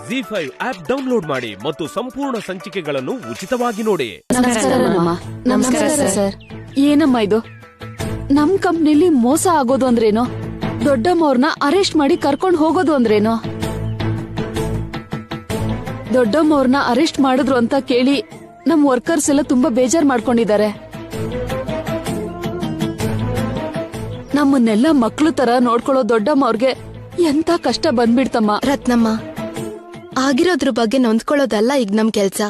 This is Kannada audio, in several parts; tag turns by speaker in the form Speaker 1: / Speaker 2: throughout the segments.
Speaker 1: ZEE5 ಆಪ್ ಡೌನ್ಲೋಡ್ ಮಾಡಿ ಮತ್ತು ಸಂಪೂರ್ಣ ಸಂಚಿಕೆಗಳನ್ನು ಉಚಿತವಾಗಿ ನೋಡಿ.
Speaker 2: ನಮಸ್ಕಾರ ಸರ್. ಏನಮ್ಮ ಇದು? ನಮ್ ಕಂಪ್ನಿಲಿ ಮೋಸ ಆಗೋದು ಅಂದ್ರೇನು? ದೊಡ್ಡಮ್ಮವ್ರನ್ನ ಅರೆಸ್ಟ್ ಮಾಡಿ ಕರ್ಕೊಂಡ್ ಹೋಗೋದು ಅಂದ್ರೇನು? ದೊಡ್ಡಮ್ಮವ್ರನ್ನ ಅರೆಸ್ಟ್ ಮಾಡಿದ್ರು ಅಂತ ಕೇಳಿ ನಮ್ ವರ್ಕರ್ಸ್ ಎಲ್ಲ ತುಂಬಾ ಬೇಜಾರ್ ಮಾಡ್ಕೊಂಡಿದ್ದಾರೆ. ನಮ್ಮನ್ನೆಲ್ಲ ಮಕ್ಳು ತರ ನೋಡ್ಕೊಳ್ಳೋ ದೊಡ್ಡಮ್ಮವ್ರಿಗೆ ಎಂತ ಕಷ್ಟ ಬಂದ್ಬಿಡ್ತಮ್ಮ.
Speaker 3: ರತ್ನಮ್ಮ, ಆಗಿರೋದ್ರ ಬಗ್ಗೆ ನೊಂದ್ಕೊಳ್ಳೋದಲ್ಲ ಈಗ ನಮ್ ಕೆಲ್ಸ.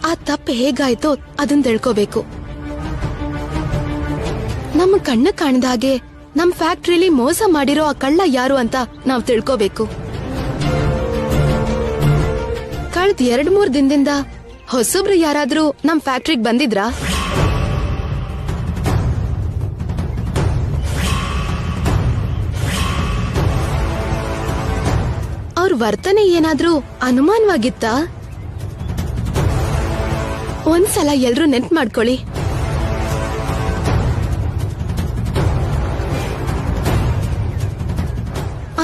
Speaker 3: ಆ ತಪ್ಪು ಹೇಗಾಯ್ತೋ ಅದನ್ ತಿಳ್ಕೋಬೇಕು. ನಮ್ಮ ಕಣ್ಣ ಕಾಣದ ಹಾಗೆ ನಮ್ ಫ್ಯಾಕ್ಟ್ರಿಲಿ ಮೋಸ ಮಾಡಿರೋ ಆ ಕಳ್ಳ ಯಾರು ಅಂತ ನಾವ್ ತಿಳ್ಕೋಬೇಕು. ಕಳೆದ 2-3 ದಿನದಿಂದ ಹೊಸಬ್ರು ಯಾರಾದ್ರೂ ನಮ್ ಫ್ಯಾಕ್ಟ್ರಿಗೆ ಬಂದಿದ್ರಾ? ಅವ್ರ ವರ್ತನೆ ಏನಾದ್ರೂ ಅನುಮಾನವಾಗಿತ್ತ? ಒಂದ್ಸಲ ಎಲ್ರೂ ನೆನ್ಪು ಮಾಡ್ಕೊಳ್ಳಿ.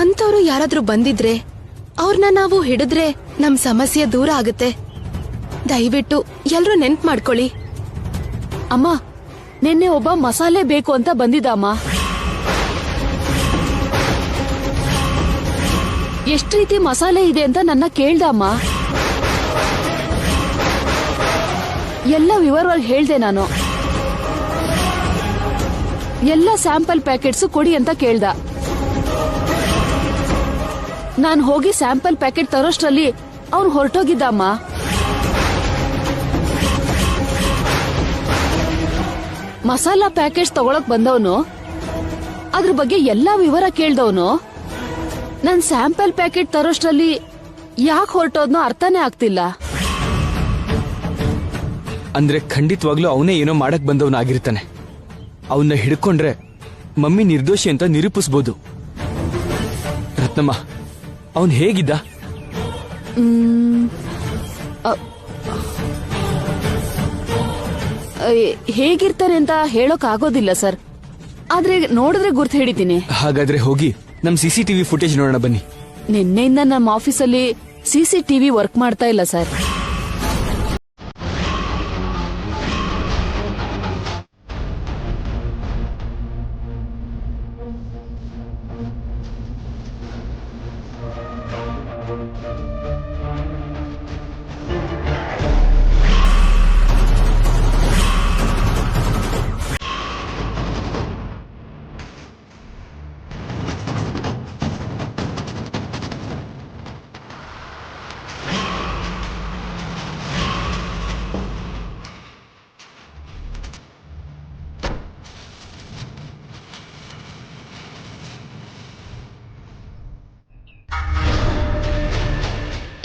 Speaker 3: ಅಂತವ್ರು ಯಾರಾದ್ರೂ ಬಂದಿದ್ರೆ ಅವ್ರನ್ನ ನಾವು ಹಿಡಿದ್ರೆ ನಮ್ ಸಮಸ್ಯೆ ದೂರ ಆಗುತ್ತೆ. ದಯವಿಟ್ಟು ಎಲ್ರೂ ನೆನ್ಪು ಮಾಡ್ಕೊಳ್ಳಿ.
Speaker 2: ಅಮ್ಮ, ನಿನ್ನೆ ಒಬ್ಬ ಮಸಾಲೆ ಬೇಕು ಅಂತ ಬಂದಿದ್ದ ಅಮ್ಮ. ಎಷ್ಟ್ ರೀತಿ ಮಸಾಲೆ ಇದೆ ಅಂತ ನನ್ನ ಕೇಳ್ದ ಅಮ್ಮ. ಎಲ್ಲ ವಿವರವಾಗಿ ಹೇಳ್ದೆ ನಾನು. ಎಲ್ಲ ಸ್ಯಾಂಪಲ್ ಪ್ಯಾಕೆಟ್ಸ್ ಕೊಡಿ ಅಂತ ಕೇಳ್ದ. ನಾನ್ ಹೋಗಿ ಸ್ಯಾಂಪಲ್ ಪ್ಯಾಕೆಟ್ ತರೋಷ್ಟ್ರಲ್ಲಿ ಅವ್ನು ಹೊರಟೋಗಿದ್ದ ಅಮ್ಮ. ಮಸಾಲಾ ಪ್ಯಾಕೆಟ್ಸ್ ತಗೊಳಕ್ ಬಂದವನು ಅದ್ರ ಬಗ್ಗೆ ಎಲ್ಲಾ ವಿವರ ಕೇಳ್ದವನು ನನ್ ಸ್ಯಾಂಪಲ್ ಪ್ಯಾಕೆಟ್ ತರೋಷ್ಟ್ರಲ್ಲಿ ಯಾಕೆ ಹೊರಟೋದ್ನೋ ಅರ್ಥನೇ ಆಗ್ತಿಲ್ಲ.
Speaker 4: ಅಂದ್ರೆ ಖಂಡಿತವಾಗ್ಲೂ ಅವನೇ ಏನೋ ಮಾಡಕ್ ಬಂದವನಾಗಿರ್ತಾನೆ. ಅವನ್ನ ಹಿಡ್ಕೊಂಡ್ರೆ ಮಮ್ಮಿ ನಿರ್ದೋಷಿ ಅಂತ ನಿರೂಪಿಸಬಹುದು. ರತ್ನಮ್ಮ, ಅವನ್ ಹೇಗಿದ್ದ?
Speaker 2: ಹೇಗಿರ್ತಾನೆ ಅಂತ ಹೇಳೋಕ್ ಆಗೋದಿಲ್ಲ ಸರ್, ಆದ್ರೆ ನೋಡಿದ್ರೆ ಗುರ್ತು ಹಿಡಿತೀನಿ.
Speaker 4: ಹಾಗಾದ್ರೆ ಹೋಗಿ ನಮ್ CCTV ಫುಟೇಜ್ ನೋಡೋಣ ಬನ್ನಿ.
Speaker 2: ನಿನ್ನೆಯಿಂದ ನಮ್ಮ ಆಫೀಸಲ್ಲಿ CCTV ವರ್ಕ್ ಮಾಡ್ತಾ ಇಲ್ಲ sir.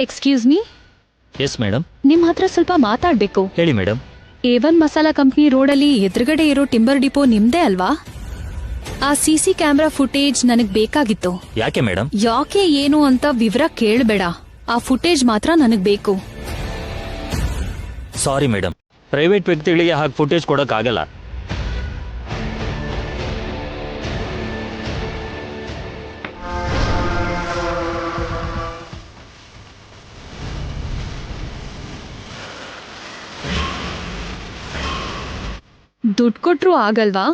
Speaker 5: Excuse me.
Speaker 6: Yes madam.
Speaker 5: ನಿಮ್ ಹತ್ರ ಸ್ವಲ್ಪ ಮಾತಾಡ್ಬೇಕು.
Speaker 6: ಹೇಳಿ ಮೇಡಮ್.
Speaker 5: A1 ಮಸಾಲಾ ಕಂಪ್ನಿ ರೋಡಲ್ಲಿ ಎದುರುಗಡೆ ಇರೋ ಟಿಂಬರ್ ಡಿಪೋ ನಿಮ್ದೇ ಅಲ್ವಾ? ಆ CC ಕ್ಯಾಮೆರಾ ಫುಟೇಜ್ ನನಗ್ ಬೇಕಾಗಿತ್ತು.
Speaker 6: ಯಾಕೆ ಮೇಡಮ್?
Speaker 5: ಯಾಕೆ ಏನು ಅಂತ ವಿವರ ಕೇಳಬೇಡ, ಆ ಫುಟೇಜ್ ಮಾತ್ರ ನನಗ್ ಬೇಕು.
Speaker 6: ಸಾರಿ ಮೇಡಮ್, ಪ್ರೈವೇಟ್ ವ್ಯಕ್ತಿಗಳಿಗೆ ಹಾಗೆ ಫುಟೇಜ್ ಕೊಡಕ್ ಆಗಲ್ಲ.
Speaker 5: ದುಡ್ಡು ಕೊಟ್ರು ಆಗಲ್ವಾ?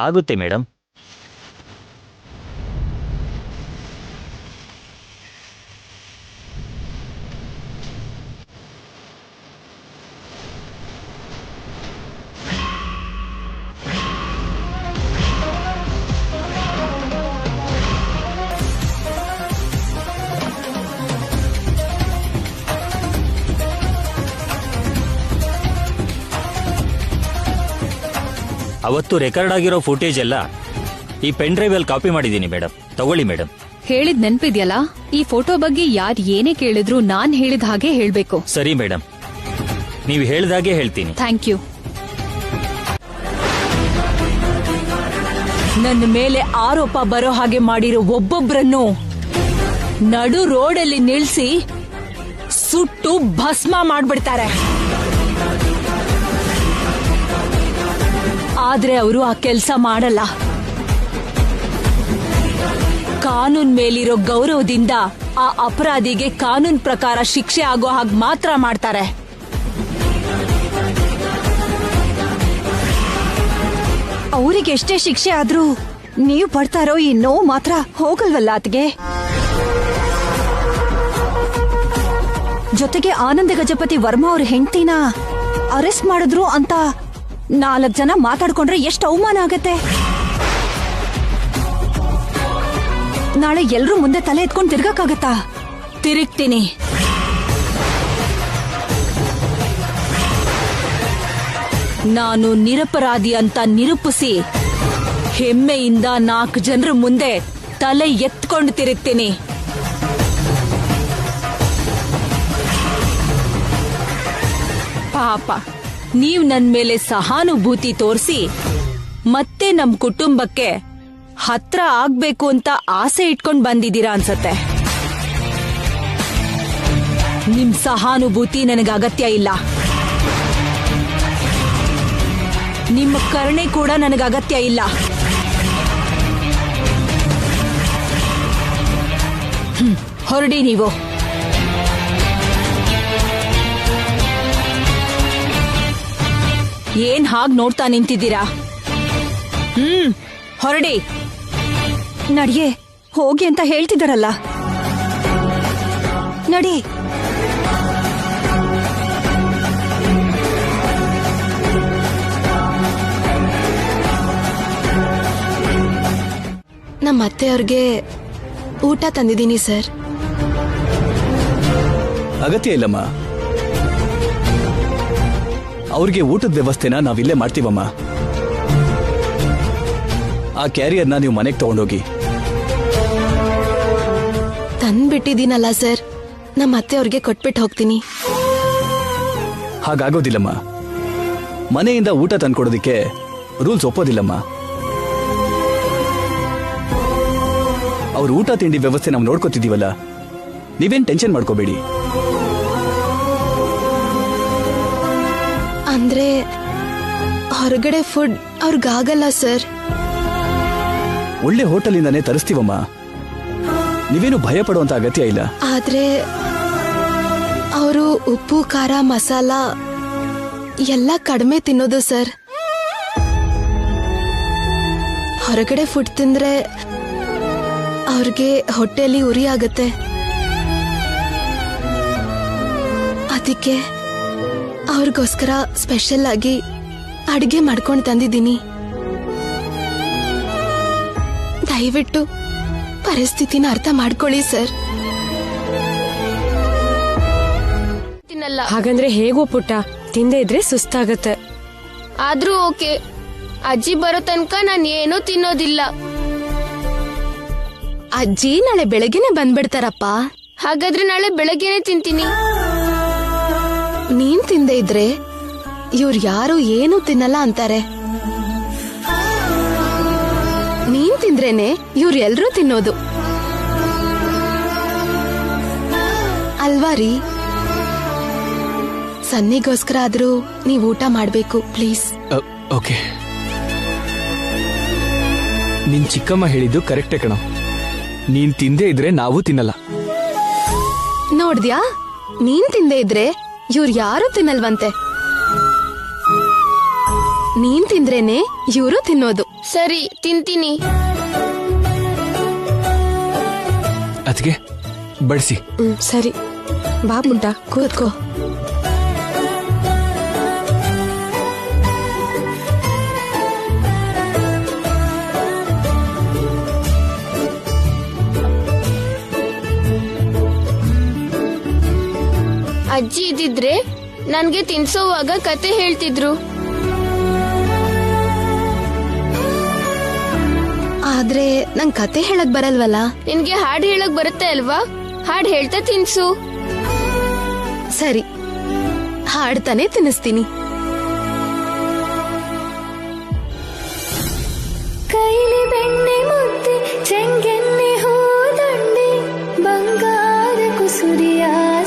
Speaker 6: ಆಗುತ್ತೆ ಮೇಡಮ್. ಅವತ್ತು ರೆಕಾರ್ಡ್ ಆಗಿರೋ ಫುಟೇಜ್ ಎಲ್ಲ ಈ ಪೆನ್ ಡ್ರೈವ್ ಅಲ್ಲಿ ಕಾಪಿ ಮಾಡಿದ್ದೀನಿ ಮೇಡಮ್, ತಗೊಳ್ಳಿ ಮೇಡಮ್.
Speaker 5: ಹೇಳಿದ್ ನೆನ್ಪಿದ್ಯಲ್ಲ? ಈ ಫೋಟೋ ಬಗ್ಗೆ ಯಾರು ಏನೇ ಕೇಳಿದ್ರು ನಾನ್ ಹೇಳಿದ ಹಾಗೆ ಹೇಳ್ಬೇಕು.
Speaker 6: ಸರಿ ಮೇಡಮ್, ನೀವು ಹೇಳ್ದಾಗೆ ಹೇಳ್ತೀನಿ.
Speaker 5: Thank you.
Speaker 7: ನನ್ನ ಮೇಲೆ ಆರೋಪ ಬರೋ ಹಾಗೆ ಮಾಡಿರೋ ಒಬ್ಬೊಬ್ರನ್ನು ನಡು ರೋಡಲ್ಲಿ ನಿಲ್ಸಿ ಸುಟ್ಟು ಭಸ್ಮ ಮಾಡ್ಬಿಡ್ತಾರೆ. ಆದ್ರೆ ಅವರು ಆ ಕೆಲಸ ಮಾಡಲ್ಲ. ಕಾನೂನ್ ಮೇಲಿರೋ ಗೌರವದಿಂದ ಆ ಅಪರಾಧಿಗೆ ಕಾನೂನ್ ಪ್ರಕಾರ ಶಿಕ್ಷೆ ಆಗೋ ಹಾಗೆ ಮಾತ್ರ ಮಾಡ್ತಾರೆ.
Speaker 8: ಅವರಿಗೆ ಎಷ್ಟೇ ಶಿಕ್ಷೆ ಆದ್ರೂ ನೀವು ಪಡ್ತಾ ಇರೋ ಈ ನೋವು ಮಾತ್ರ ಹೋಗಲ್ವಲ್ಲ ಅತ್ಗೆ. ಜೊತೆಗೆ ಆನಂದ ಗಜಪತಿ ವರ್ಮಾ ಅವ್ರ ಹೆಂಡತಿನ ಅರೆಸ್ಟ್ ಮಾಡಿದ್ರು ಅಂತ 4 ಜನ ಮಾತಾಡ್ಕೊಂಡ್ರೆ ಎಷ್ಟು ಅವಮಾನ ಆಗತ್ತೆ. ನಾಳೆ ಎಲ್ರೂ ಮುಂದೆ ತಲೆ ಎತ್ಕೊಂಡು ತಿರ್ಗಕ್ಕಾಗತ್ತಾ?
Speaker 7: ತಿರುಗ್ತೀನಿ. ನಾನು ನಿರಪರಾಧಿ ಅಂತ ನಿರೂಪಿಸಿ ಹೆಮ್ಮೆಯಿಂದ 4 ಜನರ ಮುಂದೆ ತಲೆ ಎತ್ಕೊಂಡು ತಿರುಗ್ತೀನಿ. ಪಾಪ ನೀವ್ ನನ್ ಮೇಲೆ ಸಹಾನುಭೂತಿ ತೋರಿಸಿ ಮತ್ತೆ ನಮ್ ಕುಟುಂಬಕ್ಕೆ ಹತ್ರ ಆಗ್ಬೇಕು ಅಂತ ಆಸೆ ಇಟ್ಕೊಂಡ್ ಬಂದಿದ್ದೀರಾ ಅನ್ಸತ್ತೆ. ನಿಮ್ ಸಹಾನುಭೂತಿ ನನಗೆ ಅಗತ್ಯ ಇಲ್ಲ. ನಿಮ್ಮ ಕರುಣೆ ಕೂಡ ನನಗೆ ಅಗತ್ಯ ಇಲ್ಲ. ಹೊರಡಿ ನೀವು. ಏನ್ ಹಾಗ್ ನೋಡ್ತಾ ನಿಂತಿದ್ದೀರಾ? ಹೊರಡಿ.
Speaker 8: ನಡಿಯೇ, ಹೋಗಿ ಅಂತ ಹೇಳ್ತಿದಾರಲ್ಲ, ನಡಿ.
Speaker 3: ನಮ್ಮ ಅತ್ತೆಯವ್ರಿಗೆ ಊಟ ತಂದಿದ್ದೀನಿ ಸರ್.
Speaker 9: ಅಗತ್ಯ ಇಲ್ಲಮ್ಮ, ಅವ್ರಿಗೆ ಊಟದ ವ್ಯವಸ್ಥೆನ ನಾವಿಲ್ಲೇ ಮಾಡ್ತೀವಮ್ಮ. ಆ ಕ್ಯಾರಿಯರ್ನ ನೀವು ಮನೆಗೆ ತಗೊಂಡೋಗಿ.
Speaker 3: ತಂದ್ಬಿಟ್ಟಿದ್ದೀನಲ್ಲ ಸರ್, ನಮ್ಮ ಅತ್ತೆಯವ್ರಿಗೆ ಕೊಟ್ಬಿಟ್ಟು ಹೋಗ್ತೀನಿ.
Speaker 9: ಹಾಗಾಗೋದಿಲ್ಲಮ್ಮ, ಮನೆಯಿಂದ ಊಟ ತಂದ್ಕೊಡೋದಿಕ್ಕೆ ರೂಲ್ಸ್ ಒಪ್ಪೋದಿಲ್ಲಮ್ಮ. ಅವ್ರ ಊಟ ತಿಂಡಿ ವ್ಯವಸ್ಥೆ ನಾವು ನೋಡ್ಕೋತಿದ್ದೀವಲ್ಲ, ನೀವೇನ್ ಟೆನ್ಷನ್ ಮಾಡ್ಕೋಬೇಡಿ.
Speaker 3: ಅಂದ್ರೆ ಹೊರಗಡೆ ಫುಡ್ ಅವ್ರಿಗಾಗಲ್ಲ ಸರ್.
Speaker 9: ಒಳ್ಳೆ ಹೋಟೆಲಿಂದಾನೇ ತರಿಸ್ತೀವಮ್ಮ, ನೀವೇನು ಭಯ ಪಡುವಂತ ಅಗತ್ಯ ಇಲ್ಲ.
Speaker 3: ಆದ್ರೆ ಅವರು ಉಪ್ಪು ಖಾರ ಮಸಾಲ ಎಲ್ಲ ಕಡಿಮೆ ತಿನ್ನೋದು ಸರ್. ಹೊರಗಡೆ ಫುಡ್ ತಿಂದ್ರೆ ಅವ್ರಿಗೆ ಹೊಟ್ಟೆಯಲ್ಲಿ ಉರಿ ಆಗತ್ತೆ. ಅದಕ್ಕೆ ಅವ್ರಿಗೋಸ್ಕರ ಸ್ಪೆಷಲ್ ಆಗಿ ಅಡಿಗೆ ಮಾಡ್ಕೊಂಡು ತಂದಿದ್ದೀನಿ. ದಯವಿಟ್ಟು ಪರಿಸ್ಥಿತಿನ ಅರ್ಥ ಮಾಡ್ಕೊಳ್ಳಿ ಸರ್.
Speaker 10: ಹಾಗಂದ್ರೆ ಹೇಗೋ ಪುಟ್ಟ, ತಿಂದೇ ಇದ್ರೆ ಸುಸ್ತಾಗತ್ತೆ.
Speaker 11: ಆದ್ರೂ ಓಕೆ, ಅಜ್ಜಿ ಬರೋ ತನಕ ನಾನು ಏನೂ ತಿನ್ನೋದಿಲ್ಲ.
Speaker 3: ಅಜ್ಜಿ ನಾಳೆ ಬೆಳಗ್ಗೆನೆ ಬಂದ್ಬಿಡ್ತಾರಪ್ಪ.
Speaker 11: ಹಾಗಾದ್ರೆ ನಾಳೆ ಬೆಳಗ್ಗೆನೆ ತಿಂತೀನಿ.
Speaker 3: ನೀನ್ ತಿಂದೆ ಇದ್ರೆ ಇವ್ರು ಯಾರು ಏನು ತಿನ್ನಲ್ಲ ಅಂತಾರೆ. ನೀನ್ ತಿಂದ್ರೇನೆ ಇವ್ರು ಎಲ್ರೂ ತಿನ್ನೋದು ಅಲ್ವಾ ರೀ? ಸನ್ನಿಗೋಸ್ಕರ ಆದ್ರೂ ನೀವ್ ಊಟ ಮಾಡ್ಬೇಕು ಪ್ಲೀಸ್.
Speaker 4: ಓಕೆ, ನಿನ್ ಚಿಕ್ಕಮ್ಮ ಹೇಳಿದ್ದು ಕರೆಕ್ಟೇ ಕಣ. ನೀನ್ ತಿಂದೇ ಇದ್ರೆ ನಾವು ತಿನ್ನಲ್ಲ.
Speaker 3: ನೋಡ್ದ್ಯಾ, ನೀನ್ ತಿಂದೆ ಇದ್ರೆ ಇವ್ರು ಯಾರು ತಿನ್ನಲ್ವಂತೆ. ನೀನ್ ತಿಂದ್ರೇನೆ ಇವ್ರು ತಿನ್ನೋದು.
Speaker 11: ಸರಿ, ತಿಂತೀನಿ.
Speaker 4: ಅದಕ್ಕೆ ಬಡಿಸಿ.
Speaker 10: ಸರಿ, ಬಾ ಪುಟ್ಟ,
Speaker 3: ಕೂತ್ಕೋ.
Speaker 11: ಅಜ್ಜಿ ಇದ್ದಿದ್ರೆ ನನ್ಗೆ ತಿನ್ಸೋವಾಗ ಕತೆ ಹೇಳ್ತಿದ್ರು.
Speaker 3: ಆದ್ರೆ ನಂಗ್ ಕತೆ ಹೇಳಕ್ ಬರಲ್ವಲ್ಲ.
Speaker 11: ನಿನ್ಗೆ ಹಾಡ್ ಹೇಳಕ್ ಬರುತ್ತೆ ಅಲ್ವಾ? ಹಾಡ್ ಹೇಳ್ತಾ ತಿನ್ಸು.
Speaker 3: ಸರಿ, ಹಾಡ್ತಾನೆ ತಿನ್ನಿಸ್ತೀನಿ.
Speaker 12: ಕೈಲಿ ಬೆಣ್ಣೆ ಮುದ್ದೆ, ಚೆಂಗೆಣ್ಣೆ ಹೋದಂಡೆ, ಬಂಗಾರ ಕುಸುರಿಯ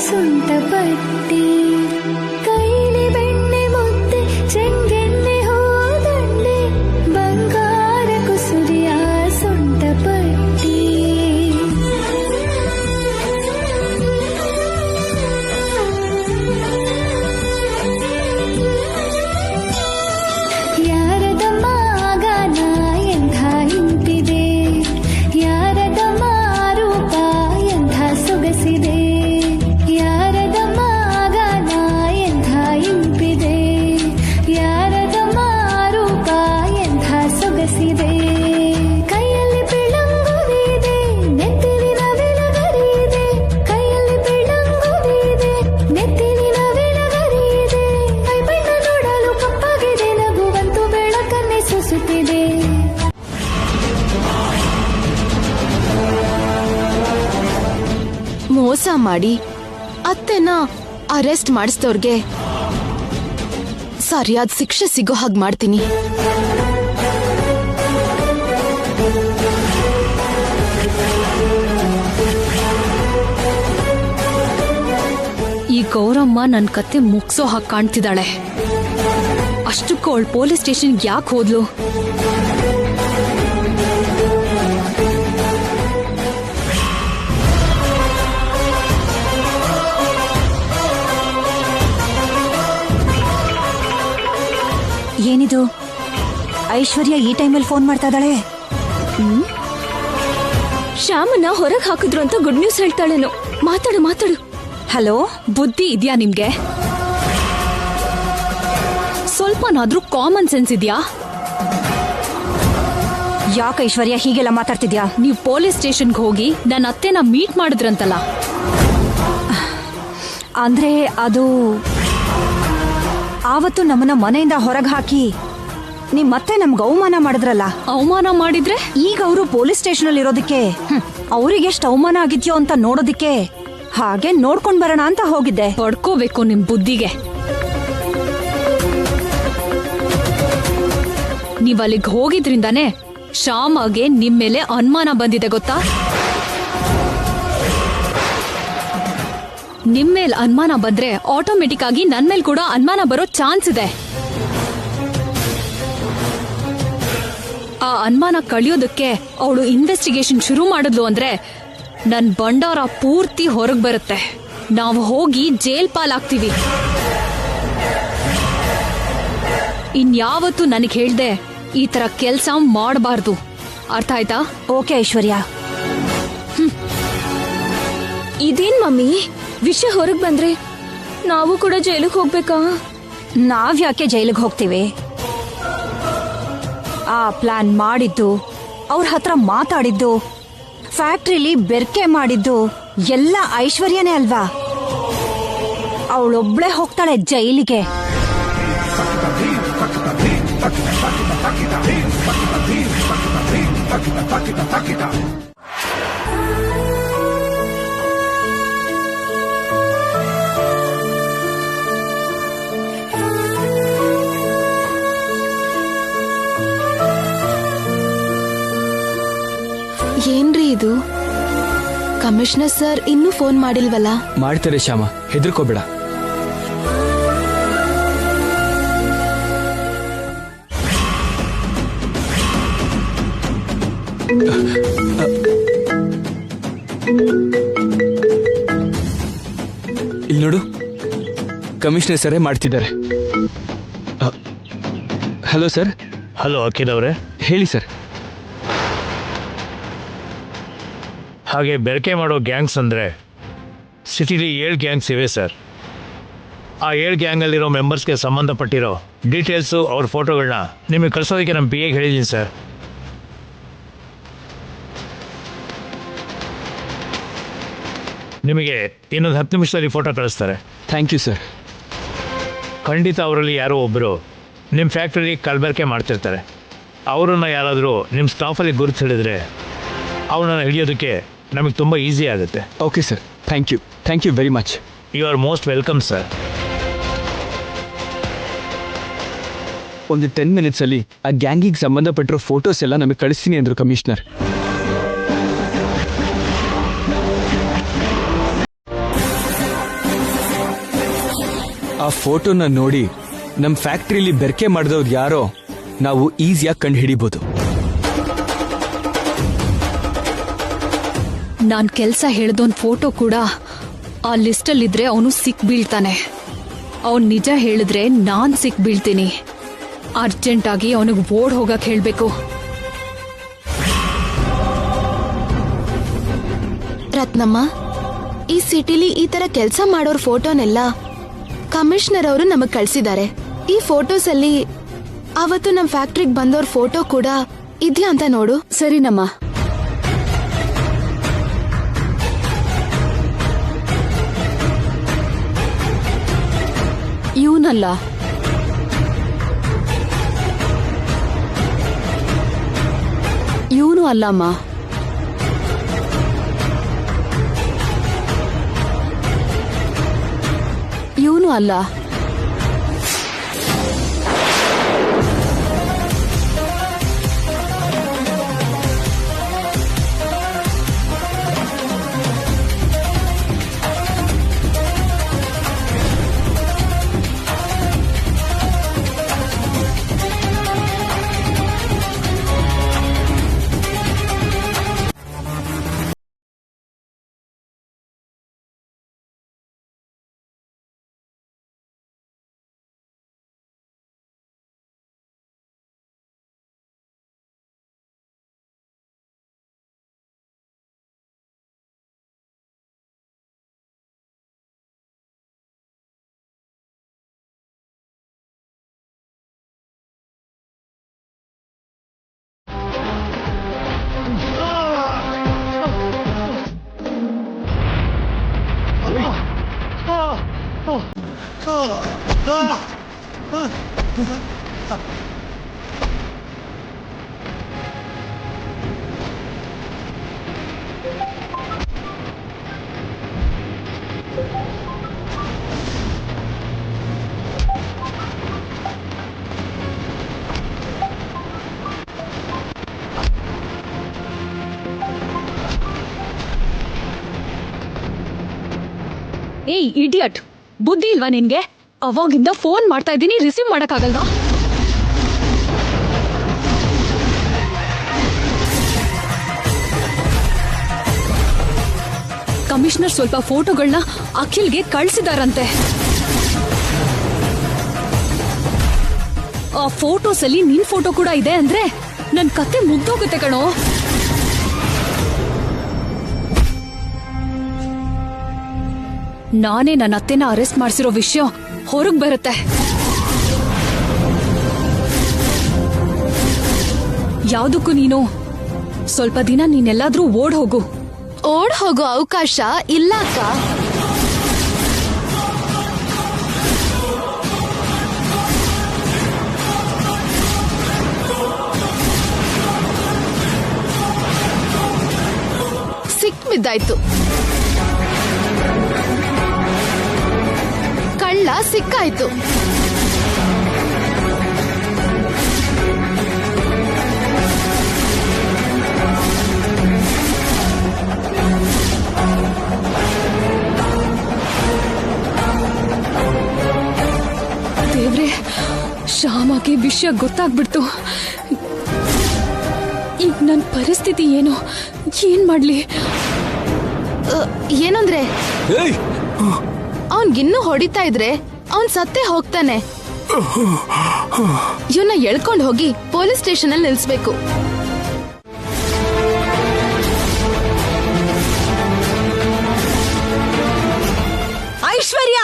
Speaker 12: ಸುಂಟ ಪಟ್ಟಿ. ಕೈಲಿ ಬೆಣ್ಣೆ ಮುದ್ದೆ, ಚೆಂಗೆಣ್ಣೆ ಹೋದಂಡೆ, ಬಂಗಾರ ಕುಸುರಿಯ ಸುಂಟ ಪಟ್ಟಿ.
Speaker 3: ಮೋಸ ಮಾಡಿ ಅತ್ತೆನ ಅರೆಸ್ಟ್ ಮಾಡಿಸಿದವ್ರಿಗೆ ಸರಿಯಾದ ಶಿಕ್ಷೆ ಸಿಗೋ ಹಾಗೆ ಮಾಡ್ತೀನಿ.
Speaker 5: ಈ ಗೌರಮ್ಮ ನನ್ ಕತ್ತೆ ಮುಗ್ಸೋ ಹಾಗೆ ಕಾಣ್ತಿದ್ದಾಳೆ. ಅಷ್ಟಕ್ಕೂ ಅವಳು ಪೊಲೀಸ್ ಸ್ಟೇಷನ್ಗೆ ಯಾಕೆ ಹೋದ್ಲು?
Speaker 8: ಏನಿದು, ಐಶ್ವರ್ಯ ಈ ಟೈಮಲ್ಲಿ ಫೋನ್ ಮಾಡ್ತಾ ಇದ್ದಾಳೆ?
Speaker 11: ಶ್ಯಾಮನ್ನ ಹೊರಗೆ ಹಾಕಿದ್ರು ಅಂತ ಗುಡ್ ನ್ಯೂಸ್ ಹೇಳ್ತಾಳೇನೋ. ಮಾತಾಡು ಮಾತಾಡು.
Speaker 5: ಹಲೋ, ಬುದ್ಧಿ ಇದ್ಯಾ ನಿಮ್ಗೆ? ಸ್ವಲ್ಪನಾದ್ರೂ ಕಾಮನ್ ಸೆನ್ಸ್ ಇದ್ಯಾ?
Speaker 8: ಯಾಕೆ ಐಶ್ವರ್ಯ ಹೀಗೆಲ್ಲ ಮಾತಾಡ್ತಿದ್ಯಾ?
Speaker 5: ನೀವು ಪೊಲೀಸ್ ಸ್ಟೇಷನ್ಗೆ ಹೋಗಿ ನನ್ನ ಅತ್ತೆನ ಮೀಟ್ ಮಾಡಿದ್ರಂತಲ್ಲ.
Speaker 8: ಅಂದ್ರೆ ಅದು ಆವತ್ತು ನಮ್ಮನ್ನ ಮನೆಯಿಂದ ಹೊರಗೆ ಹಾಕಿ ನಿಮ್ಮತ್ತೆ ನಮ್ಗೆ ಅವಮಾನ ಮಾಡಿದ್ರಲ್ಲ.
Speaker 5: ಅವಮಾನ ಮಾಡಿದ್ರೆ
Speaker 8: ಈಗ ಅವರು ಪೊಲೀಸ್ ಸ್ಟೇಷನ್ ಅಲ್ಲಿ ಇರೋದಕ್ಕೆ ಅವ್ರಿಗೆ ಎಷ್ಟು ಅವಮಾನ ಆಗಿದ್ಯೋ ಅಂತ ನೋಡೋದಕ್ಕೆ ಹಾಗೆ ನೋಡ್ಕೊಂಡ್ ಬರೋಣ ಅಂತ ಹೋಗಿದ್ದೆ.
Speaker 5: ಪಡ್ಕೋಬೇಕು ನಿಮ್ ಬುದ್ಧಿಗೆ. ನೀವ್ ಅಲ್ಲಿಗೆ ಹೋಗಿದ್ರಿಂದಾನೇ ಶ್ಯಾಮಗೆ ನಿಮ್ ಮೇಲೆ ಅನುಮಾನ ಬಂದಿದೆ ಗೊತ್ತಾ? ನಿಮ್ ಮೇಲ್ ಅನುಮಾನ ಬಂದ್ರೆ ಆಟೋಮೆಟಿಕ್ ಆಗಿ ನನ್ ಮೇಲ್ ಕೂಡ ಅನುಮಾನ ಬರೋ ಚಾನ್ಸ್ ಇದೆ. ಆ ಅನುಮಾನ ಕಳಿಯೋದಕ್ಕೆ ಅವಳು ಇನ್ವೆಸ್ಟಿಗೇಷನ್ ಶುರು ಮಾಡಿದ್ಲು ಅಂದ್ರೆ ನನ್ ಬಂಡಾರ ಪೂರ್ತಿ ಹೊರಗ್ ಬರುತ್ತೆ. ನಾವು ಹೋಗಿ ಜೈಲ್ ಪಾಲಾಗ್ತೀವಿ. ಇನ್ಯಾವತ್ತೂ ನನಗೆ ಹೇಳ್ದೆ ಈ ತರ ಕೆಲ್ಸ ಮಾಡಬಾರ್ದು. ಅರ್ಥ ಆಯ್ತಾ?
Speaker 8: ಓಕೆ ಐಶ್ವರ್ಯ.
Speaker 11: ಇದೇನ್ ಮಮ್ಮಿ, ವಿಷಯ ಹೊರಗ್ ಬಂದ್ರೆ ನಾವು ಕೂಡ ಜೈಲಿಗೆ ಹೋಗ್ಬೇಕಾ?
Speaker 8: ನಾವ್ಯಾಕೆ ಜೈಲಿಗೆ ಹೋಗ್ತೀವಿ? ಆ ಪ್ಲಾನ್ ಮಾಡಿದ್ದು, ಅವ್ರ ಹತ್ರ ಮಾತಾಡಿದ್ದು, ಫ್ಯಾಕ್ಟ್ರಿಲಿ ಬೆರ್ಕೆ ಮಾಡಿದ್ದು ಎಲ್ಲ ಐಶ್ವರ್ಯನೇ ಅಲ್ವಾ? ಅವಳೊಬ್ಳೆ ಹೋಗ್ತಾಳೆ ಜೈಲಿಗೆ.
Speaker 3: ಏನ್ರಿ ಇದು? ಕಮಿಷನರ್ ಸರ್ ಇನ್ನೂ ಫೋನ್ ಮಾಡಿಲ್ವಲ್ಲ?
Speaker 4: ಮಾಡ್ತಾರೆ ಶ್ಯಾಮ, ಹೆದರ್ಕೋಬೇಡ. ಇಲ್ಲಿ ನೋಡು, ಕಮಿಷನರ್ ಸರೇ ಮಾಡ್ತಿದ್ದಾರೆ. Hello sir.
Speaker 13: ಹಲೋ ಅಖಿಲ್ ಅವರೇ,
Speaker 4: ಹೇಳಿ ಸರ್.
Speaker 13: ಹಾಗೆ ಬೆರಕೆ ಮಾಡೋ ಗ್ಯಾಂಗ್ಸ್ ಅಂದರೆ ಸಿಟಿಲಿ 7 ಗ್ಯಾಂಗ್ಸ್ ಇವೆ ಸರ್. ಆ 7 ಗ್ಯಾಂಗಲ್ಲಿರೋ ಮೆಂಬರ್ಸ್ಗೆ ಸಂಬಂಧಪಟ್ಟಿರೋ ಡೀಟೇಲ್ಸು ಅವ್ರ ಫೋಟೋಗಳನ್ನ ನಿಮಗೆ ಕಳಿಸೋದಕ್ಕೆ ನಮ್ಮ PAಗೆ ಹೇಳಿದ್ದೀನಿ ಸರ್. ನಿಮಗೆ ಇನ್ನೊಂದು 10 ನಿಮಿಷದಲ್ಲಿ ಫೋಟೋ ಕಳಿಸ್ತಾರೆ.
Speaker 4: Thank you sir.
Speaker 13: ಖಂಡಿತ ಅವರಲ್ಲಿ ಯಾರೋ ಒಬ್ಬರು ನಿಮ್ಮ ಫ್ಯಾಕ್ಟ್ರಿಗೆ ಕಲಬೆರಕೆ ಮಾಡ್ತಿರ್ತಾರೆ. ಅವರನ್ನು ಯಾರಾದರೂ ನಿಮ್ಮ ಸ್ಟಾಫಲ್ಲಿ ಗುರುತು ಹಿಡಿದ್ರೆ ಅವನನ್ನು ಹಿಡಿಯೋದಕ್ಕೆ ನಮಗೆ ತುಂಬ ಈಸಿ ಆಗುತ್ತೆ.
Speaker 4: Okay sir, thank you very much.
Speaker 13: You are most welcome sir.
Speaker 4: ಒಂದು 10 ಮಿನಿಟ್ಸಲ್ಲಿ ಆ ಗ್ಯಾಂಗಿಗೆ ಸಂಬಂಧಪಟ್ಟಿರೋ ಫೋಟೋಸ್ ಎಲ್ಲ ನಮಗೆ ಕಳಿಸ್ತೀನಿ ಅಂದರು ಕಮಿಷನರ್. ಆ ಫೋಟೋನ ನೋಡಿ ನಮ್ಮ ಫ್ಯಾಕ್ಟ್ರಿಲಿ ಬೆರಕೆ ಮಾಡಿದವ್ರು ಯಾರೋ ನಾವು ಈಸಿಯಾಗಿ ಕಂಡು ಹಿಡಿಬೋದು.
Speaker 5: ನಾನ್ ಕೆಲ್ಸ ಹೇಳ್ದೋನ್ ಫೋಟೋ ಕೂಡ ಆ ಲಿಸ್ಟಲ್ಲಿದ್ರೆ ಅವನು ಸಿಕ್ ಬೀಳ್ತಾನೆ. ಅವನ್ ನಿಜ ಹೇಳಿದ್ರೆ ನಾನ್ ಸಿಕ್ ಬೀಳ್ತೀನಿ. ಅರ್ಜೆಂಟ್ ಆಗಿ ಅವನಿಗೆ ಓಡ್ ಹೋಗಕ್ ಹೇಳ್ಬೇಕು.
Speaker 3: ರತ್ನಮ್ಮ, ಈ ಸಿಟಿಲಿ ಈ ತರ ಕೆಲಸ ಮಾಡೋರ್ ಫೋಟೋನೆಲ್ಲ ಕಮಿಷನರ್ ಅವರು ನಮಗ್ ಕಳ್ಸಿದ್ದಾರೆ. ಈ ಫೋಟೋಸ್ ಅಲ್ಲಿ ಅವತ್ತು ನಮ್ ಫ್ಯಾಕ್ಟ್ರಿಗೆ ಬಂದವ್ರ ಫೋಟೋ ಕೂಡ ಇದ್ಯಾ ಅಂತ ನೋಡು.
Speaker 2: ಸರಿನಮ್ಮ. ಇವನಲ್ಲ, ಇವನು ಅಲ್ಲಮ್ಮ. ಯಾವನೂ ಅಲ್ಲ.
Speaker 5: ಏಯ್ ಇಡಿಯಟ್, ಬುದ್ಧಿ ಇಲ್ವಾ ನಿನ್ಗೆ? ಅವಾಗಿಂದ ಫೋನ್ ಮಾಡ್ತಾ ಇದ್ದೀನಿ, ರಿಸೀವ್ ಮಾಡಕ್ಕಾಗಲ್ವಾ? ಕಮಿಷನರ್ ಸ್ವಲ್ಪ ಫೋಟೋಗಳನ್ನ ಅಖಿಲ್ಗೆ ಕಳ್ಸಿದಾರಂತೆ. ಆ ಫೋಟೋಸ್ ಅಲ್ಲಿ ನಿನ್ ಫೋಟೋ ಕೂಡ ಇದೆ ಅಂದ್ರೆ ನನ್ ಕತೆ ಮುಗ್ದೋಗುತ್ತೆ ಕಣೋ. ನಾನೇ ನನ್ನ ಅತ್ತೆನ ಅರೆಸ್ಟ್ ಮಾಡಿಸಿರೋ ವಿಷಯ ಹೊರಗ್ ಬರುತ್ತೆ. ಯಾವ್ದಕ್ಕೂ ನೀನು ಸ್ವಲ್ಪ ದಿನ ನೀನೆಲ್ಲಾದ್ರೂ ಓಡ್ ಹೋಗು.
Speaker 3: ಓಡ್ ಹೋಗೋ ಅವಕಾಶ ಇಲ್ಲ ಅಕ್ಕ. ಸಿಕ್ ಬಿದ್ದಾಯ್ತು. ಕಳ್ಳ ಸಿಕ್ಕಾಯ್ತು.
Speaker 5: ದೇವ್ರೆ, ಶ್ಯಾಮಗೆ ವಿಷಯ ಗೊತ್ತಾಗ್ಬಿಡ್ತು. ಈಗ ನನ್ನ ಪರಿಸ್ಥಿತಿ ಏನು? ಏನ್ ಮಾಡ್ಲಿ?
Speaker 3: ಏನಂದ್ರೆ ಅವನ್ಗಿನ್ನೂ ಹೊಡಿತಾ ಇದ್ರೆ ಅವನ್ ಸತ್ತೇ ಹೋಗ್ತಾನೆ. ಇವನ್ನ ಎಳ್ಕೊಂಡ್ ಹೋಗಿ ಪೊಲೀಸ್ ಸ್ಟೇಷನ್ ಅಲ್ಲಿ ನಿಲ್ಸ್ಬೇಕು.
Speaker 7: ಐಶ್ವರ್ಯ,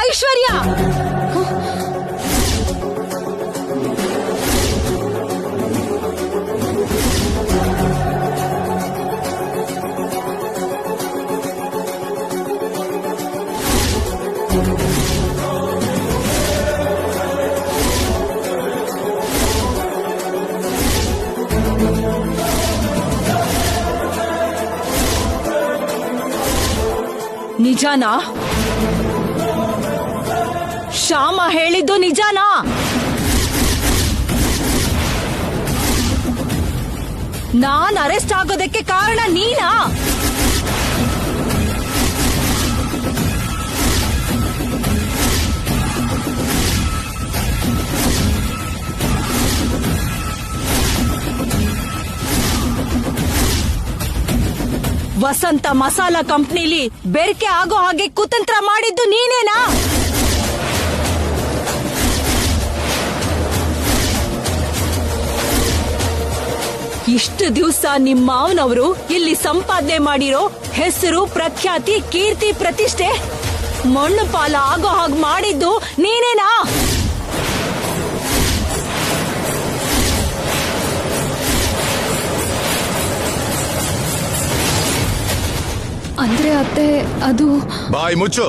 Speaker 7: ಐಶ್ವರ್ಯ, ನಿಜಾನಾ? ಶ್ಯಾಮ ಹೇಳಿದ್ದು ನಿಜಾನಾ? ನಾನ್ ಅರೆಸ್ಟ್ ಆಗೋದಕ್ಕೆ ಕಾರಣ ನೀನಾ? ವಸಂತ ಮಸಾಲಾ ಕಂಪ್ನಿಲಿ ಬೆರಕೆ ಆಗೋ ಹಾಗೆ ಕುತಂತ್ರ ಮಾಡಿದ್ದು ನೀನೇನಾ? ಇಷ್ಟು ದಿವಸ ನಿಮ್ಮ ಮಾವನವರು ಇಲ್ಲಿ ಸಂಪಾದನೆ ಮಾಡಿರೋ ಹೆಸರು, ಪ್ರಖ್ಯಾತಿ, ಕೀರ್ತಿ, ಪ್ರತಿಷ್ಠೆ ಮಣ್ಣು ಪಾಲ ಆಗೋ ಹಾಗೆ ಮಾಡಿದ್ದು ನೀನೇನಾ?
Speaker 5: ಅಂದ್ರೆ ಅತ್ತೆ ಅದು
Speaker 14: ಬಾಯ್ ಮುಚ್ಚು.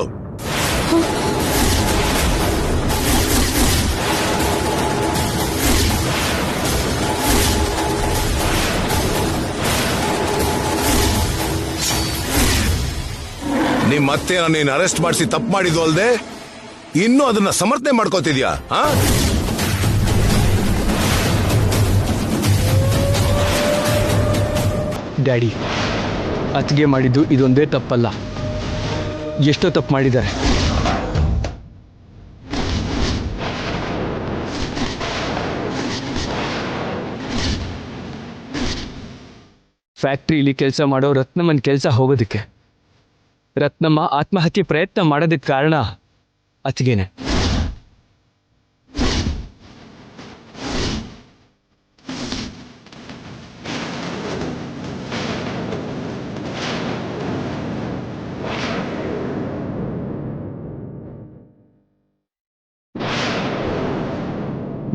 Speaker 14: ನಿಮ್ ಮತ್ತೆ ನೀನ್ ಅರೆಸ್ಟ್ ಮಾಡಿಸಿ ತಪ್ಪು ಮಾಡಿದ್ದು ಅಲ್ದೆ ಇನ್ನೂ ಅದನ್ನ ಸಮರ್ಥನೆ ಮಾಡ್ಕೋತಿದ್ಯಾ?
Speaker 4: ಡ್ಯಾಡಿ, ಅತ್ತಿಗೆ ಮಾಡಿದ್ದು ಇದೊಂದೇ ತಪ್ಪಲ್ಲ, ಎಷ್ಟೋ ತಪ್ಪು ಮಾಡಿದ್ದಾರೆ. ಫ್ಯಾಕ್ಟ್ರಿಲಿ ಕೆಲಸ ಮಾಡೋ ರತ್ನಮ್ಮನ ಕೆಲಸ ಹೋಗೋದಕ್ಕೆ, ರತ್ನಮ್ಮ ಆತ್ಮಹತ್ಯೆ ಪ್ರಯತ್ನ ಮಾಡೋದಕ್ಕೆ ಕಾರಣ ಅತ್ತಿಗೆನೆ.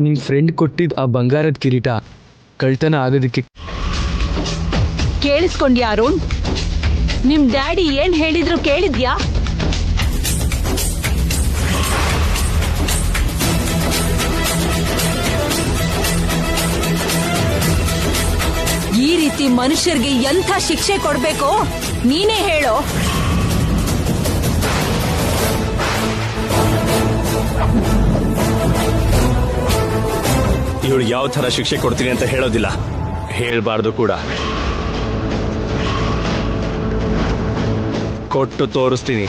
Speaker 4: ನಿಮ್ ಫ್ರೆಂಡ್ ಕೊಟ್ಟಿದ್ದ ಆ ಬಂಗಾರದ ಕಿರೀಟ ಕಳ್ತನ ಆಗೋದಕ್ಕೆ
Speaker 7: ಕೇಳಿಸ್ಕೊಂಡ್ಯಾ ಅರುಣ್? ನಿಮ್ ಡ್ಯಾಡಿ ಏನ್ ಹೇಳಿದ್ರು ಕೇಳಿದ್ಯಾ? ಈ ರೀತಿ ಮನುಷ್ಯರಿಗೆ ಎಂಥ ಶಿಕ್ಷೆ ಕೊಡ್ಬೇಕೋ ನೀನೇ ಹೇಳೋ.
Speaker 9: ಇವಳು ಯಾವ ತರ ಶಿಕ್ಷೆ ಕೊಡ್ತೀನಿ ಅಂತ ಹೇಳೋದಿಲ್ಲ, ಹೇಳ್ಬಾರ್ದು ಕೂಡ. ಕೊಟ್ಟು ತೋರಿಸ್ತೀನಿ.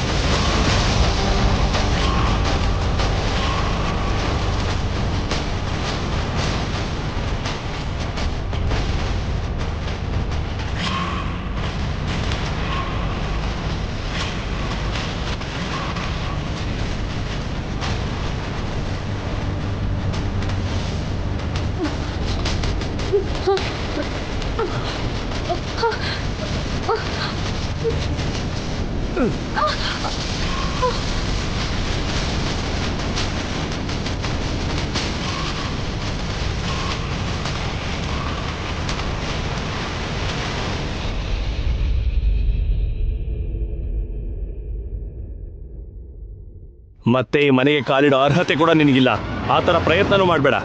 Speaker 9: ಮತ್ತೆ ಈ ಮನೆಗೆ ಕಾಲಿಡೋ ಅರ್ಹತೆ ಕೂಡ ನಿನಗಿಲ್ಲ. ಆ ಥರ ಪ್ರಯತ್ನನೂ ಮಾಡಬೇಡ.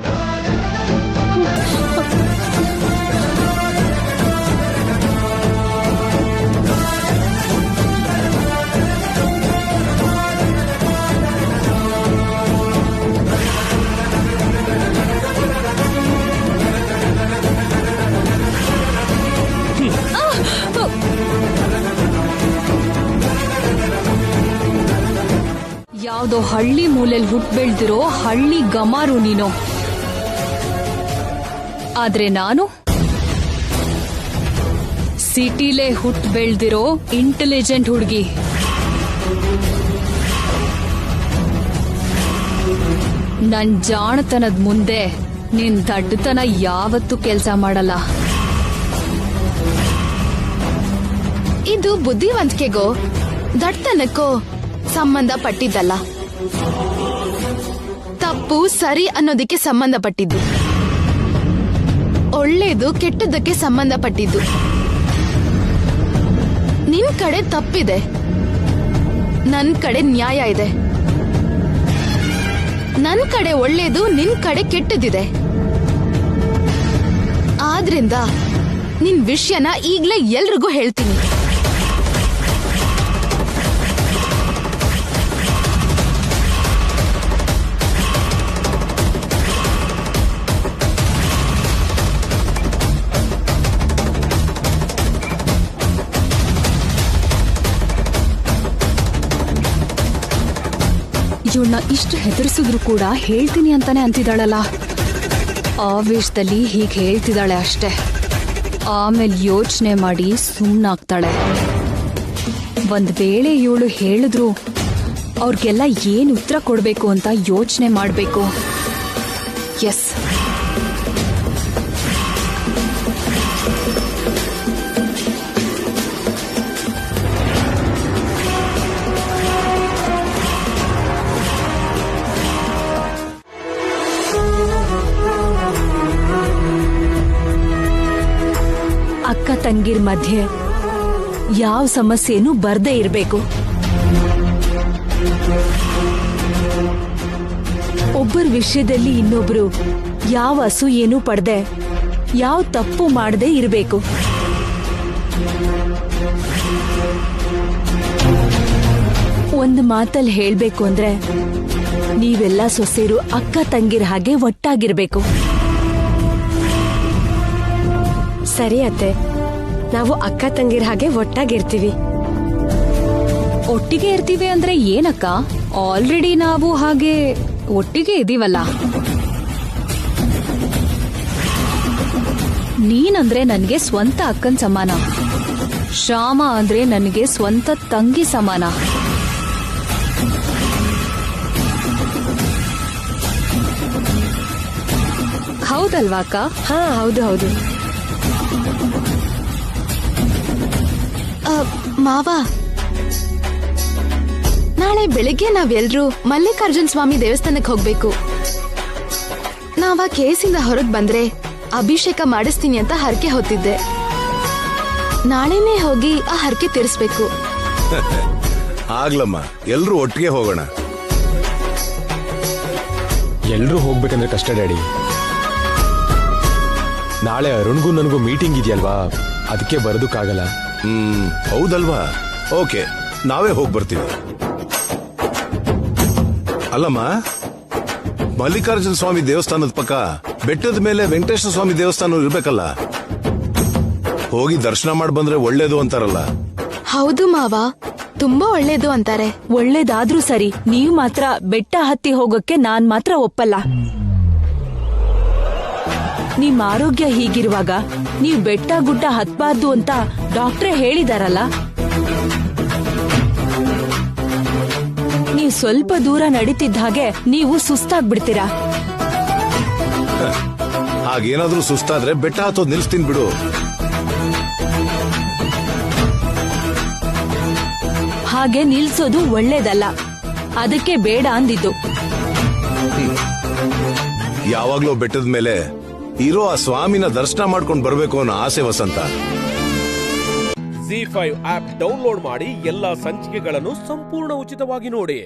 Speaker 5: ಯಾವ್ದೋ ಹಳ್ಳಿ ಮೂಲೆಯಲ್ಲಿ ಹುಟ್ಟು ಬೆಳ್ದಿರೋ ಹಳ್ಳಿ ಗಮಾರು ನೀನು. ಆದ್ರೆ ನಾನು ಸಿಟಿಲೇ ಹುಟ್ಟು ಬೆಳ್ದಿರೋ ಇಂಟೆಲಿಜೆಂಟ್ ಹುಡುಗಿ. ನನ್ ಜಾಣತನದ ಮುಂದೆ ನಿನ್ ದಡ್ಡತನ ಯಾವತ್ತೂ ಕೆಲ್ಸ ಮಾಡಲ್ಲ.
Speaker 3: ಇದು ಬುದ್ಧಿವಂತಿಕೆಗೋ ದಡ್ತನಕ್ಕೋ ಸಂಬಂಧ ಪಟ್ಟಿದ್ದಲ್ಲ, ತಪ್ಪು ಸರಿ ಅನ್ನೋದಕ್ಕೆ ಸಂಬಂಧಪಟ್ಟಿದ್ದು, ಒಳ್ಳೇದು ಕೆಟ್ಟದ್ದಕ್ಕೆ ಸಂಬಂಧಪಟ್ಟಿದ್ದು. ನಿನ್ ಕಡೆ ತಪ್ಪಿದೆ, ನನ್ ಕಡೆ ನ್ಯಾಯ ಇದೆ. ನನ್ ಕಡೆ ಒಳ್ಳೇದು, ನಿನ್ ಕಡೆ ಕೆಟ್ಟದಿದೆ. ಆದ್ರಿಂದ ನಿನ್ ವಿಷಯನ ಈಗ್ಲೇ ಎಲ್ರಿಗೂ ಹೇಳ್ತೀನಿ.
Speaker 5: ಇವಳನ್ನ ಇಷ್ಟು ಹೆದರ್ಸಿದ್ರು ಕೂಡ ಹೇಳ್ತೀನಿ ಅಂತಾನೆ ಅಂತಿದ್ದಾಳಲ್ಲ. ಆವೇಶದಲ್ಲಿ ಹೀಗೆ ಹೇಳ್ತಿದ್ದಾಳೆ ಅಷ್ಟೇ. ಆಮೇಲೆ ಯೋಚನೆ ಮಾಡಿ ಸುಮ್ಮನಾಗ್ತಾಳೆ. ಒಂದ್ ವೇಳೆ ಇವಳು ಹೇಳಿದ್ರು ಅವ್ರಿಗೆಲ್ಲ ಏನ್ ಉತ್ತರ ಕೊಡ್ಬೇಕು ಅಂತ ಯೋಚನೆ ಮಾಡ್ಬೇಕು. ಎಸ್,
Speaker 7: ಅಕ್ಕ ತಂಗಿರ್ ಮಧ್ಯೆ ಯಾವ ಸಮಸ್ಯೆನೂ ಬರ್ದೇ ಇರ್ಬೇಕು. ಒಬ್ಬರ ವಿಷಯದಲ್ಲಿ ಇನ್ನೊಬ್ರು ಯಾವ ಅಸೂಯೇನೂ ಪಡ್ದೆ, ಯಾವ ತಪ್ಪು ಮಾಡದೆ ಇರಬೇಕು. ಒಂದು ಮಾತಲ್ಲಿ ಹೇಳ್ಬೇಕು ಅಂದ್ರೆ ನೀವೆಲ್ಲ ಸೊಸೆರು ಅಕ್ಕ ತಂಗಿರ ಹಾಗೆ ಒಟ್ಟಾಗಿರ್ಬೇಕು.
Speaker 10: ಸರಿ ಅತ್ತೆ, ನಾವು ಅಕ್ಕ ತಂಗಿರ ಹಾಗೆ ಒಟ್ಟಾಗಿರ್ತೀವಿ.
Speaker 5: ಒಟ್ಟಿಗೆ ಇರ್ತೀವಿ ಅಂದ್ರೆ ಏನಕ್ಕ? ಆಲ್ರೆಡಿ ನಾವು ಹಾಗೆ ಒಟ್ಟಿಗೆ ಇದೀವಲ್ಲ. ನೀನಂದ್ರೆ ನನಗೆ ಸ್ವಂತ ಅಕ್ಕನ್ ಸಮಾನ, ಶ್ಯಾಮ ಅಂದ್ರೆ ನನಗೆ ಸ್ವಂತ ತಂಗಿ ಸಮಾನ. ಹೌದಲ್ವಾ ಅಕ್ಕ?
Speaker 10: ಹಾ ಹೌದು ಹೌದು.
Speaker 3: ಮಾವ, ನಾಳೆ ಬೆಳಿಗ್ಗೆ ನಾವೆಲ್ರೂ ಮಲ್ಲಿಕಾರ್ಜುನ್ ಸ್ವಾಮಿ ದೇವಸ್ಥಾನಕ್ಕೆ ಹೋಗ್ಬೇಕು. ನಾವ ಕೇಸಿಂದ ಹೊರಗ್ ಬಂದ್ರೆ ಅಭಿಷೇಕ ಮಾಡಿಸ್ತೀನಿ ಅಂತ ಹರಕೆ ಹೊತ್ತಿದ್ದೆ. ನಾಳೆನೇ ಹೋಗಿ ಆ ಹರಕೆ ತೀರಿಸ್ಬೇಕು.
Speaker 14: ಆಗ್ಲಮ್ಮ, ಎಲ್ರೂ ಒಟ್ಟಿಗೆ ಹೋಗೋಣ.
Speaker 15: ಎಲ್ರೂ ಹೋಗ್ಬೇಕಂದ್ರೆ ಕಷ್ಟ ಡ್ಯಾಡಿ. ನಾಳೆ ಅರುಣ್ಗೂ ನನಗೂ ಮೀಟಿಂಗ್ ಇದೆಯಲ್ವಾ, ಅದಕ್ಕೆ ಬರೋದಕ್ಕಾಗಲ್ಲ.
Speaker 14: ಹೌದಲ್ವಾ? ಓಕೆ, ನಾವೇ ಹೋಗಿ ಬರ್ತೀವಿ. ಅಲ್ಲಮ್ಮ, ಮಲ್ಲಿಕಾರ್ಜುನ ಸ್ವಾಮಿ ದೇವಸ್ಥಾನದ ಪಕ್ಕ ಬೆಟ್ಟದ ಮೇಲೆ ವೆಂಕಟೇಶ್ವರ ಸ್ವಾಮಿ ದೇವಸ್ಥಾನ ಇರ್ಬೇಕಲ್ಲ, ಹೋಗಿ ದರ್ಶನ ಮಾಡಿ ಬಂದ್ರೆ ಒಳ್ಳೇದು ಅಂತಾರಲ್ಲ.
Speaker 3: ಹೌದು ಮಾವ, ತುಂಬಾ ಒಳ್ಳೇದು ಅಂತಾರೆ.
Speaker 7: ಒಳ್ಳೇದಾದ್ರೂ ಸರಿ, ನೀವ್ ಮಾತ್ರ ಬೆಟ್ಟ ಹತ್ತಿ ಹೋಗಕ್ಕೆ ನಾನ್ ಮಾತ್ರ ಒಪ್ಪಲ್ಲ. ನಿಮ್ ಆರೋಗ್ಯ ಹೀಗಿರುವಾಗ ನೀವ್ ಬೆಟ್ಟ ಗುಡ್ಡ ಹತ್ಬಾರ್ದು ಅಂತ ಡಾಕ್ಟ್ರೇ ಹೇಳಿದಾರಲ್ಲ. ನೀವ್ ಸ್ವಲ್ಪ ದೂರ ನಡೀತಿದ್ದ ಹಾಗೆ ನೀವು ಸುಸ್ತಾಗ್ಬಿಡ್ತೀರಾ.
Speaker 14: ಹಾಗೇನಾದ್ರೂ ಸುಸ್ತಾದ್ರೆ ಬೆಟ್ಟ ಹತ್ತೋದ್ ನಿಲ್ಸ್ತೀನಿ ಬಿಡು.
Speaker 7: ಹಾಗೆ ನಿಲ್ಸೋದು ಒಳ್ಳೇದಲ್ಲ, ಅದಕ್ಕೆ ಬೇಡ ಅಂದಿದ್ದು.
Speaker 14: ಯಾವಾಗ್ಲೂ ಬೆಟ್ಟದ ಮೇಲೆ ಇರೋ ಆ ಸ್ವಾಮಿನ ದರ್ಶನ ಮಾಡ್ಕೊಂಡು ಬರ್ಬೇಕು ಅನ್ನೋ ಆಸೆ ವಸಂತ.
Speaker 1: ZEE5 ಆಪ್ ಡೌನ್ಲೋಡ್ ಮಾಡಿ ಎಲ್ಲಾ ಸಂಚಿಕೆಗಳನ್ನು ಸಂಪೂರ್ಣ ಉಚಿತವಾಗಿ ನೋಡಿ.